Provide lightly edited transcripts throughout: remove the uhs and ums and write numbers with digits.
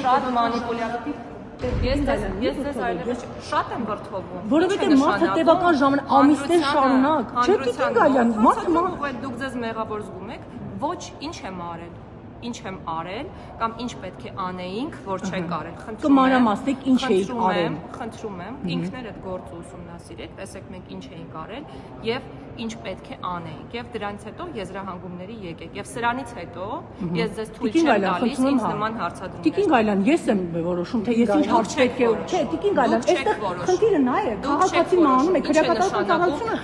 շատ մանիպուլյատիվ Ես ձեզ այլևս շատ եմ վրդովում։ Որովհետև մարդը տևական ժամանակ ամիսներ շարունակ, չէ՞ Տիկին Գալյան, մարդը դուք ձեզ մեղավոր զգում եք, ոչ, ինչ եմ արել կամ ինչ պետք է անեինք, որ չենք արել։ Կմանրամասնեք ինչ էիք արել։ Խնդրում եմ, ինքներդ գործը ուսումնասիրեք, տեսեք մենք ինչ էինք արել եւ ինչ պետք է անեինք եւ դրանից հետո եզրահանգումների եկեք եւ սրանից հետո ես ձեզ թույլ չեմ տալիս ինձ նման հարցադրումներ։ Տիկին Գալյան, ես եմ որոշում թե ես ինչ հարց պետք է, չէ, Տիկին Գալյան, այստեղ խնդիրը նա է, քաղաքացին անում է, քրեակատարական ծառայությունը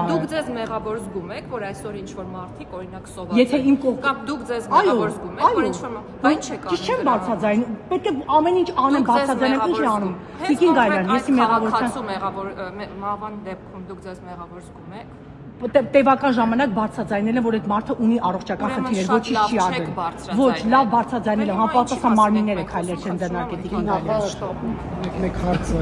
դուք ձեզ մեղավոր զգում եք, որ այսօր ինչ որ մարդիկ օրինակ սոված Եթե իմ կողմ կամ դուք ձեզ մեղավոր զգում եք, որ ինչ որ բան չեք անում։ Ճիշտ չեմ բացաձայն, պետք է ամեն ինչ անեմ բացաձայնեմ, ինչ է անում։ Տիկին Գալյան, ես իմ մահվան դեպքում դուք ձեզ մեղավոր զգում եք։ Տևական ժամանակ բարձրաձայնել են, որ այդ մարդը ունի առողջական խնդիրներ, ոչինչ չի արել։ Ոչ, լավ բարձրաձայնել են, համապատասխան մարմինները քայլեր չեն ձեռնարկել Տիկին Գալյան։ Մեկ հարց,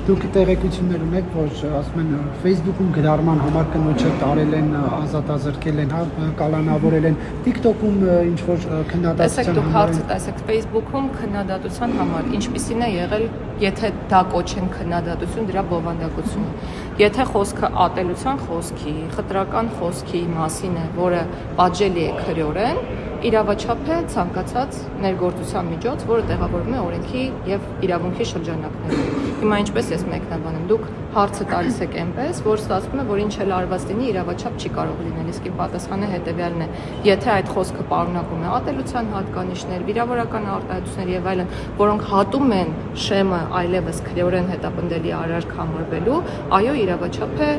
դուք տեղեկություններ ունեք, որ ասում են Facebook-ում գրառման համար կնոջը տարել են, ազատազրկել են, կալանավորել են, TikTok-ում ինչ որ քննադատության համար։ Տեսեք, դուք հարցը տեսեք Facebook-ում քննադատության համար, ինչպիսին է եղել, եթե դա կոչեն քննադատություն, դրա բովանդակությունը։ Եթե խոսքը ատելության խոսքի, խտրական խոսքի մասին է, որը պատժելի է քրեորեն, իրավաչափ է ցանկացած ներգործության միջոց, որը տեղավորվում է օրենքի եւ իրավունքի շրջանակներում։ Հիմա ինչպես ես մեկնաբանեմ, դուք հարցը տալիս եք այնպես, որ ստացվում է, որ ինչ էլ արված լինի, իրավաչափ չի կարող լինել, իսկ իմ պատասխանը հետեւյալն է. եթե այդ խոսքը պարունակում է ատելության հատկանիշներ, վիրավորական արտահայտություններ եւ այլն, որոնք հատում են շեմը այլևս քրեորեն հետապնդելի արարք համարվելու, այո, իրավաչափ է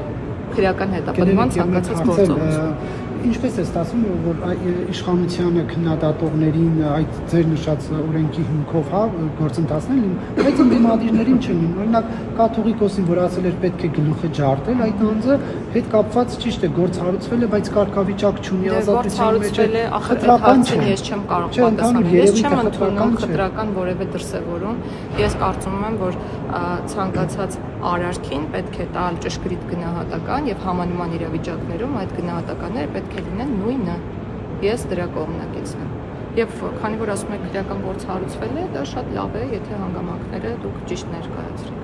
քրեական հետապնդման ցանկացած գործողություն։ Ինչպես է ստացվում, որ իշխանությանը քննադատողներին այդ ձեր նշած օրենքի հիմքով գործընթացներ, բայց ընդդիմադիրներին չեն լինում։ Օրինակ կաթողիկոսին, որ ասել էր պետք է գլուխը ջարդել, այդ անձը հետ կապված ճիշտ է, գործ հարուցվել է, բայց կարգավիճակ չունի, ազատության մեջ է, խտրական չէ։ Ես չեմ կարող պատասխանել։ Ես չեմ ընդունում խտրական որևէ դրսևորում։ Ես կարծում եմ, որ ցանկացած արարքին պետք է տալ ճշգրիտ գնահատական եւ համանման իրավիճակներում այդ գնահատականները պետք է լինեն նույնը։ Ես դրա կողմնակիցն եմ։ Եվ քանի որ ասում եք քրեական գործ հարուցվել է, դա շատ լավ է, եթե հանգամանքները դուք ճիշտ ներկայացրեք։